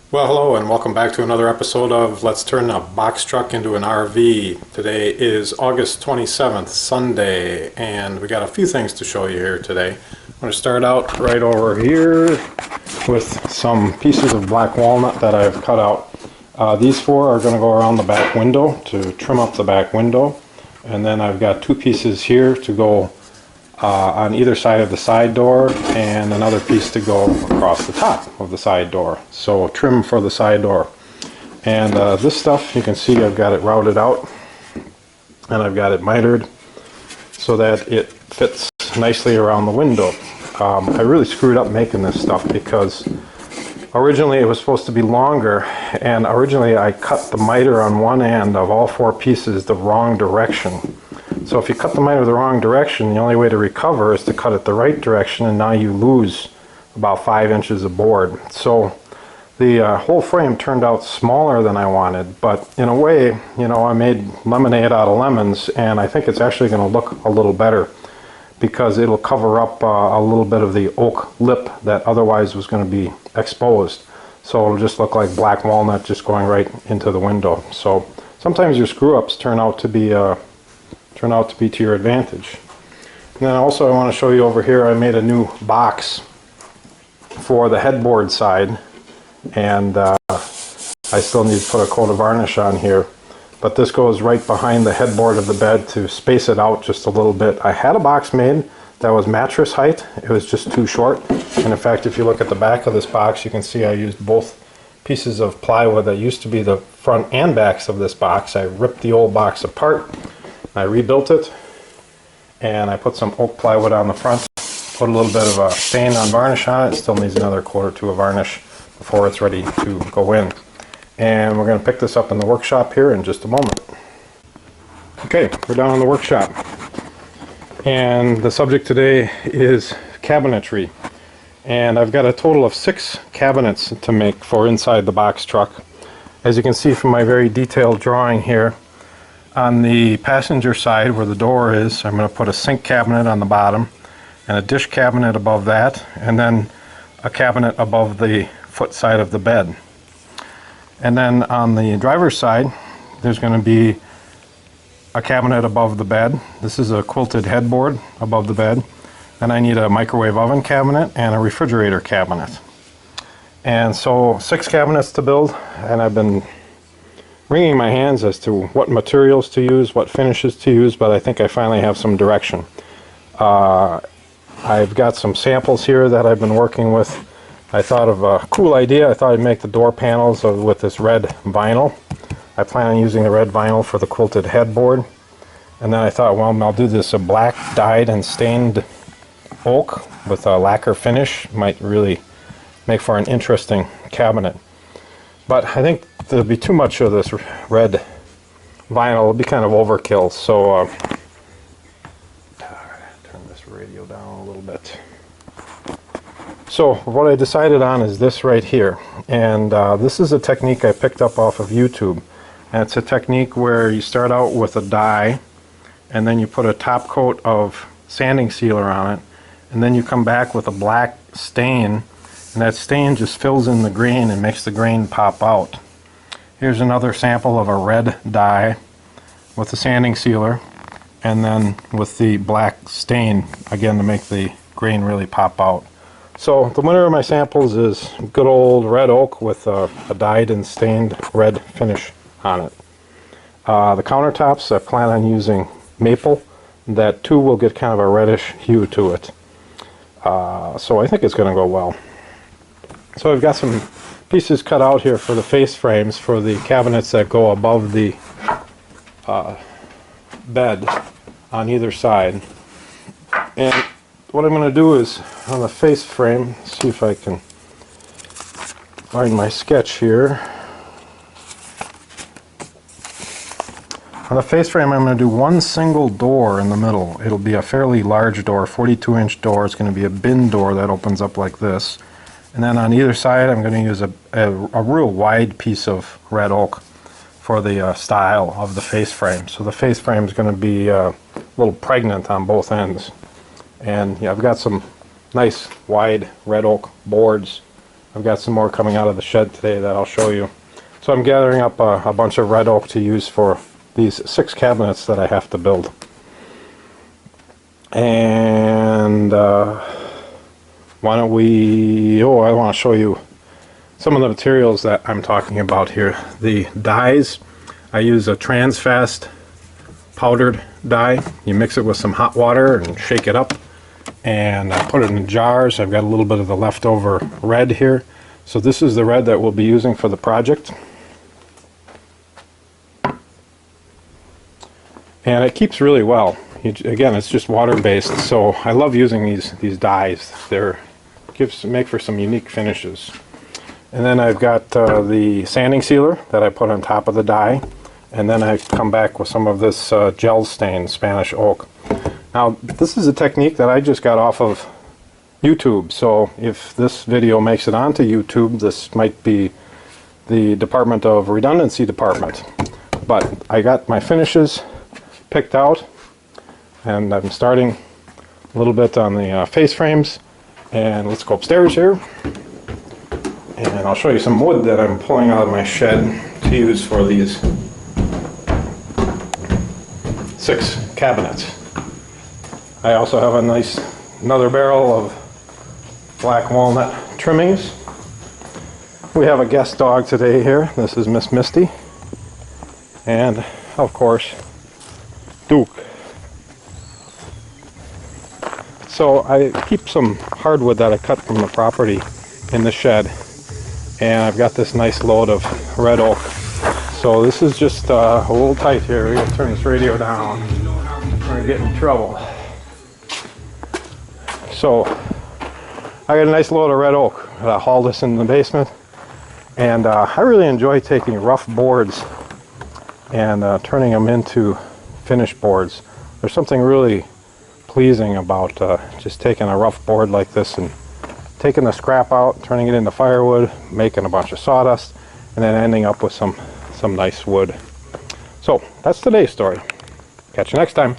Well, hello and welcome back to another episode of Let's Turn a Box Truck into an RV. Today is August 27th, Sunday, and we got a few things to show you here today. I'm going to start out right over here with some pieces of black walnut that I've cut out. These four are going to go around the back window to trim up the back window, and then I've got two pieces here to go on either side of the side door, and another piece to go across the top of the side door. So trim for the side door. And this stuff, you can see I've got it routed out and I've got it mitered so that it fits nicely around the window. I really screwed up making this stuff because originally it was supposed to be longer, and originally I cut the miter on one end of all four pieces the wrong direction. So if you cut the miter the wrong direction, the only way to recover is to cut it the right direction, and now you lose about 5 inches of board. So the whole frame turned out smaller than I wanted, but in a way, you know, I made lemonade out of lemons, and I think it's actually going to look a little better because it'll cover up a little bit of the oak lip that otherwise was going to be exposed. So it'll just look like black walnut just going right into the window. So sometimes your screw-ups turn out to be to your advantage. And then also I want to show you over here, I made a new box for the headboard side, and I still need to put a coat of varnish on here, but this goes right behind the headboard of the bed to space it out just a little bit. I had a box made that was mattress height, it was just too short, and in fact if you look at the back of this box you can see I used both pieces of plywood that used to be the front and backs of this box. I ripped the old box apart, I rebuilt it, and I put some oak plywood on the front, put a little bit of a stain on varnish on it. It still needs another coat or two of varnish before it's ready to go in. And we're going to pick this up in the workshop here in just a moment. Okay, we're down in the workshop, and the subject today is cabinetry. And I've got a total of 6 cabinets to make for inside the box truck. As you can see from my very detailed drawing here, on the passenger side where the door is, I'm going to put a sink cabinet on the bottom and a dish cabinet above that, and then a cabinet above the foot side of the bed. And then on the driver's side there's going to be a cabinet above the bed. This is a quilted headboard above the bed. Then I need a microwave oven cabinet and a refrigerator cabinet. And so 6 cabinets to build, and I've been wringing my hands as to what materials to use, what finishes to use, but I think I finally have some direction. I've got some samples here that I've been working with. I thought of a cool idea. I thought I'd make the door panels with this red vinyl. I plan on using the red vinyl for the quilted headboard. And then I thought, well, I'll do this a black dyed and stained oak with a lacquer finish. Might really make for an interesting cabinet. But I think there'll be too much of this red vinyl. It'll be kind of overkill. So turn this radio down a little bit. So what I decided on is this right here, and this is a technique I picked up off of YouTube, and it's a technique where you start out with a dye, and then you put a top coat of sanding sealer on it, and then you come back with a black stain, and that stain just fills in the grain and makes the grain pop out. Here's another sample of a red dye with the sanding sealer, and then with the black stain again to make the grain really pop out. So the winner of my samples is good old red oak with a dyed and stained red finish on it. The countertops I plan on using maple. That too will get kind of a reddish hue to it. So I think it's going to go well. So I've got some pieces cut out here for the face frames for the cabinets that go above the bed on either side. And what I'm going to do is on the face frame, see if I can find my sketch here. On the face frame I'm going to do one single door in the middle. It'll be a fairly large door, 42-inch door. It's going to be a bin door that opens up like this. And then on either side I'm going to use a real wide piece of red oak for the style of the face frame. So the face frame is going to be a little pregnant on both ends. And yeah, I've got some nice wide red oak boards I've got some more coming out of the shed today that I'll show you. So I'm gathering up a bunch of red oak to use for these 6 cabinets that I have to build. And why don't we, I want to show you some of the materials that I'm talking about here. The dyes, I use a Transfast powdered dye. You mix it with some hot water and shake it up, and I put it in jars. I've got a little bit of the leftover red here. So this is the red that we'll be using for the project. And it keeps really well. Again, it's just water-based, so I love using these dyes. They're make for some unique finishes. And then I've got the sanding sealer that I put on top of the dye, and then I come back with some of this gel stain Spanish oak. Now, this is a technique that I just got off of YouTube, so if this video makes it onto YouTube, this might be the Department of Redundancy department. But I got my finishes picked out, and I'm starting a little bit on the face frames. And let's go upstairs here, and I'll show you some wood that I'm pulling out of my shed to use for these 6 cabinets. I also have another barrel of black walnut trimmings. We have a guest dog today here. This is Miss Misty, and of course Duke. So I keep some hardwood that I cut from the property in the shed, and I've got this nice load of red oak. So this is just a little tight here. We're going to turn this radio down. We're going to get in trouble. So I got a nice load of red oak. I hauled this in the basement, and I really enjoy taking rough boards and turning them into finished boards. There's something really pleasing about just taking a rough board like this and taking the scrap out, turning it into firewood, making a bunch of sawdust, and then ending up with some nice wood. So that's today's story. Catch you next time.